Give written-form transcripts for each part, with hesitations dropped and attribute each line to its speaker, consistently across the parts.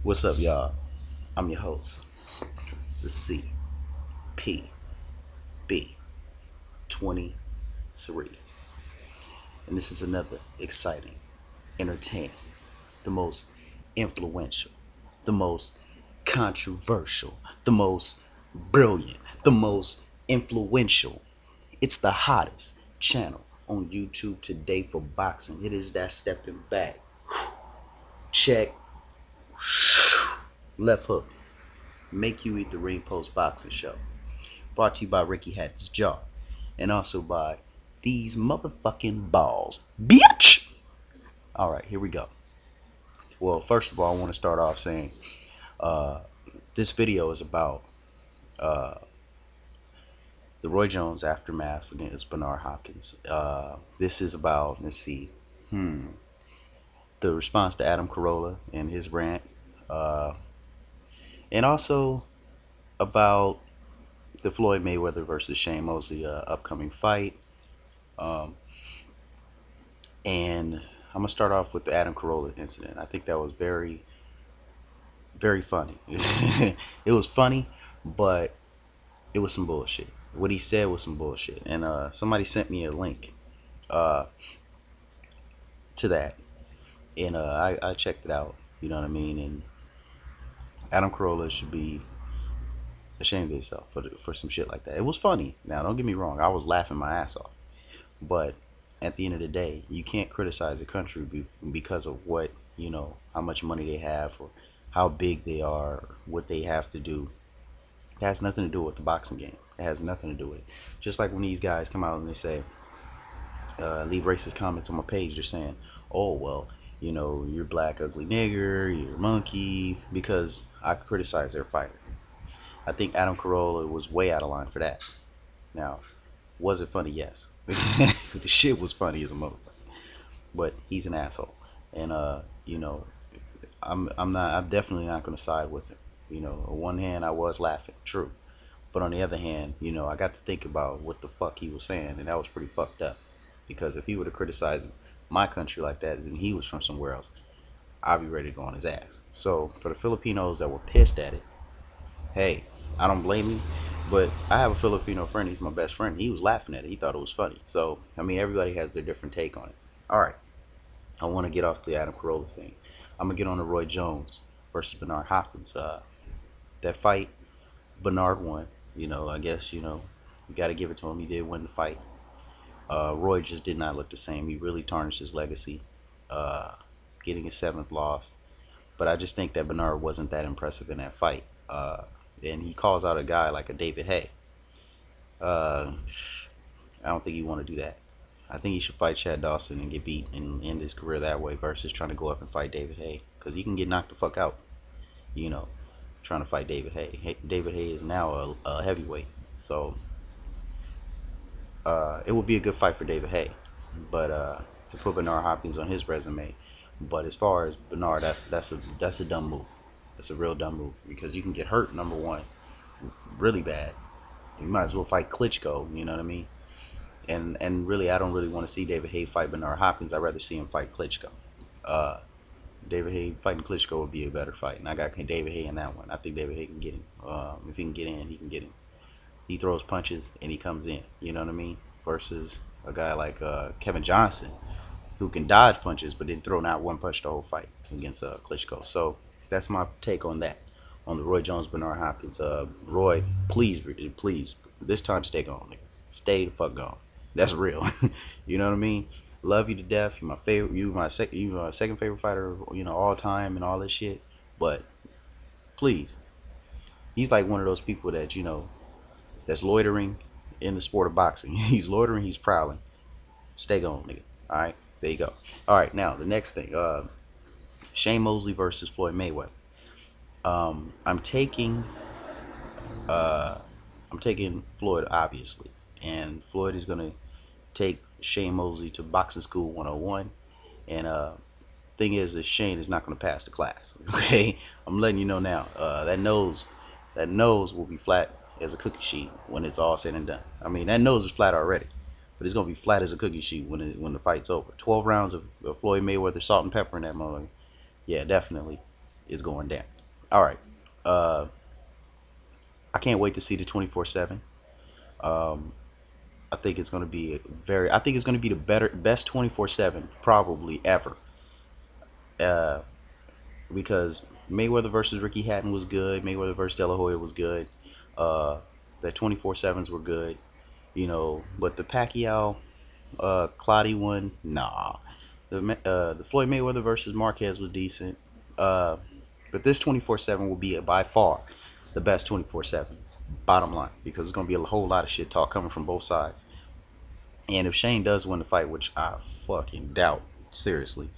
Speaker 1: What's up, y'all? I'm your host, the Thecpb23, and this is another exciting, entertaining, the most influential, the most controversial, the most brilliant, the most influential. It's the hottest channel on YouTube today for boxing. It is that stepping back, check, left hook, make you eat the ring post boxing show. Brought to you by Ricky Hatton's Jaw. And also by these motherfucking balls. Bitch! Alright, here we go. Well, first of all, I want to start off saying this video is about the Roy Jones aftermath against Bernard Hopkins. This is about, let's see, the response to Adam Carolla and his rant. And also about the Floyd Mayweather versus Shane Mosley upcoming fight. And I'm gonna start off with the Adam Carolla incident. I think that was very, very funny. It was funny, but it was some bullshit. What he said was some bullshit. And somebody sent me a link to that, and I checked it out. You know what I mean? And Adam Carolla should be ashamed of himself for some shit like that. It was funny. Now, don't get me wrong. I was laughing my ass off. But at the end of the day, you can't criticize a country because of what, how much money they have or how big they are, or what they have to do. It has nothing to do with the boxing game. It has nothing to do with it. Just like when these guys come out and they say, leave racist comments on my page, they're saying, oh, well, you're black, ugly nigger, you're a monkey, because I criticize their fighter. I think Adam Carolla was way out of line for that. Now, was it funny? Yes. The shit was funny as a motherfucker. But he's an asshole. And I'm definitely not gonna side with him. On one hand I was laughing, true. But on the other hand, I got to think about what the fuck he was saying, and that was pretty fucked up. Because if he would have criticized my country like that and he was from somewhere else, I'd be ready to go on his ass. So for the Filipinos that were pissed at it, hey, I don't blame you. But I have a Filipino friend. He's my best friend. He was laughing at it. He thought it was funny. So, I mean, everybody has their different take on it. All right. I want to get off the Adam Carolla thing. I'm going to get on the Roy Jones versus Bernard Hopkins. That fight, Bernard won. I guess, you got to give it to him. He did win the fight. Roy just did not look the same. He really tarnished his legacy, getting his seventh loss. But I just think that Bernard wasn't that impressive in that fight. And he calls out a guy like a David Hay. I don't think he want to do that. I think he should fight Chad Dawson and get beat and end his career that way versus trying to go up and fight David Hay, because he can get knocked the fuck out. Trying to fight David Hay. David Hay is now a heavyweight, so it would be a good fight for David Hay, but to put Bernard Hopkins on his resume. But as far as Bernard, that's a dumb move. That's a real dumb move, because you can get hurt, number one, really bad. You might as well fight Klitschko, you know what I mean? And really, I don't really want to see David Hay fight Bernard Hopkins. I'd rather see him fight Klitschko. David Hay fighting Klitschko would be a better fight, and I got David Hay in that one. I think David Hay can get him. If he can get in, he can get him. He throws punches and he comes in, you know what I mean? Versus a guy like Kevin Johnson, who can dodge punches but didn't throw not one punch the whole fight against Klitschko. So that's my take on that, on the Roy Jones Bernard Hopkins. Roy, please, this time stay gone, nigga. Stay the fuck gone. That's real. You know what I mean? Love you to death. You're my favorite. You my second favorite fighter, all time and all this shit. But please, he's like one of those people that that's loitering in the sport of boxing. He's loitering. He's prowling. Stay gone, nigga. All right, there you go. All right, now the next thing. Shane Mosley versus Floyd Mayweather. I'm taking Floyd, obviously, and Floyd is gonna take Shane Mosley to boxing school 101. And thing is Shane is not gonna pass the class. Okay, I'm letting you know now. That nose will be flat as a cookie sheet when it's all said and done. I mean, that nose is flat already, but it's gonna be flat as a cookie sheet when the fight's over. 12 rounds of Floyd Mayweather salt and pepper in that mother. Yeah, definitely, it's going down. All right. Uh, I can't wait to see the 24/7. I think it's going to be very. I think it's going to be the best 24/7 probably ever. Because Mayweather versus Ricky Hatton was good. Mayweather versus De La Hoya was good. Uh, the 24/7s were good. But the Pacquiao Clottey one, nah. The Floyd Mayweather versus Marquez was decent. Uh, but this 24/7 will be by far the best 24/7. Bottom line, because it's gonna be a whole lot of shit talk coming from both sides. And if Shane does win the fight, which I fucking doubt seriously,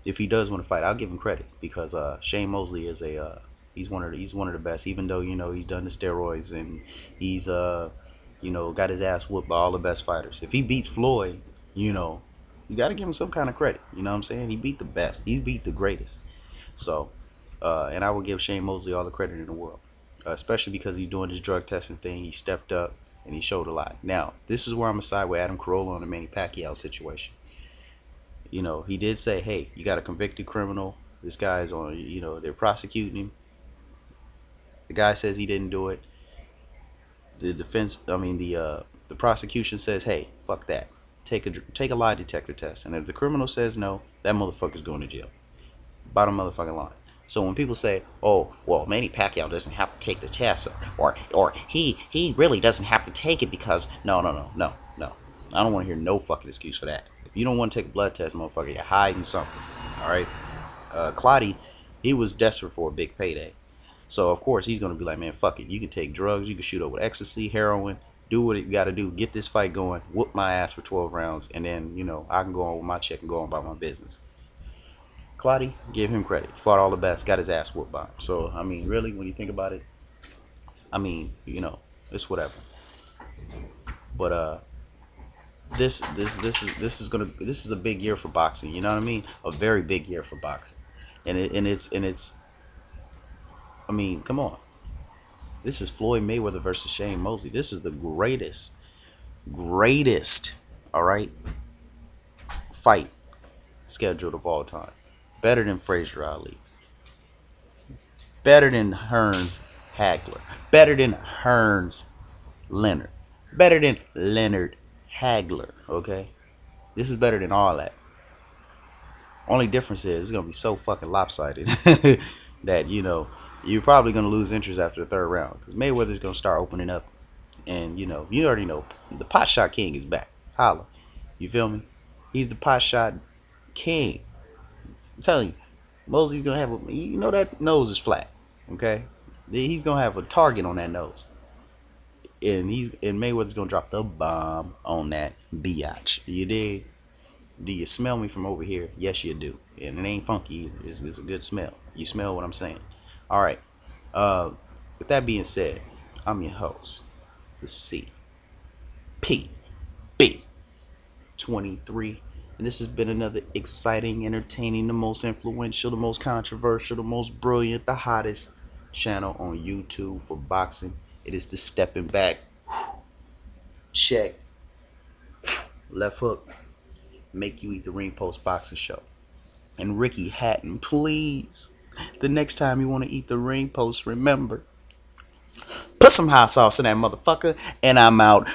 Speaker 1: if he does win the fight, I'll give him credit because Shane Mosley is a he's one of the best. Even though he's done the steroids and he's got his ass whooped by all the best fighters. If he beats Floyd, you know you got to give him some kind of credit. You know what I'm saying? He beat the best. He beat the greatest. So, and I will give Shane Mosley all the credit in the world, especially because he's doing this drug testing thing. He stepped up and he showed a lot. Now, this is where I'm gonna side with Adam Carolla on the Manny Pacquiao situation. He did say, hey, you got a convicted criminal. This guy's on, they're prosecuting him. The guy says he didn't do it. The prosecution says, hey, fuck that. Take a lie detector test. And if the criminal says no, that motherfucker's going to jail. Bottom motherfucking line. So when people say, "Oh, well, Manny Pacquiao doesn't have to take the test," or he really doesn't have to take it because no, I don't want to hear no fucking excuse for that. If you don't want to take a blood test, motherfucker, you're hiding something. All right. Clotty, he was desperate for a big payday, so of course he's gonna be like, man, fuck it. You can take drugs, you can shoot up with ecstasy, heroin, do what you got to do, get this fight going, whoop my ass for 12 rounds, and then I can go on with my check and go on about my business. Clotty, give him credit. He fought all the best, got his ass whooped by him. So I mean, really, when you think about it, I mean, it's whatever. But this is a big year for boxing. You know what I mean? A very big year for boxing, and it's. I mean, come on. This is Floyd Mayweather versus Shane Mosley. This is the greatest, all right, fight scheduled of all time. Better than Frazier Ali. Better than Hearns Hagler. Better than Hearns Leonard. Better than Leonard Hagler. Okay? This is better than all that. Only difference is it's gonna be so fucking lopsided that you're probably gonna lose interest after the third round because Mayweather's gonna start opening up, and you already know the pot shot king is back. Holla, you feel me? He's the pot shot king. I'm telling you, Mosley's gonna have that nose is flat. Okay, he's gonna have a target on that nose, and Mayweather's gonna drop the bomb on that biatch. You dig? Do you smell me from over here? Yes, you do, and it ain't funky either. It's a good smell. You smell what I'm saying? All right. Uh, with that being said, I'm your host, the Thecpb23, and this has been another exciting, entertaining, the most influential, the most controversial, the most brilliant, the hottest channel on YouTube for boxing. It is the Stepping Back, check, left hook, make you eat the ring post boxing show. And Ricky Hatton, please, the next time you want to eat the ring post, remember, put some hot sauce in that motherfucker, and I'm out.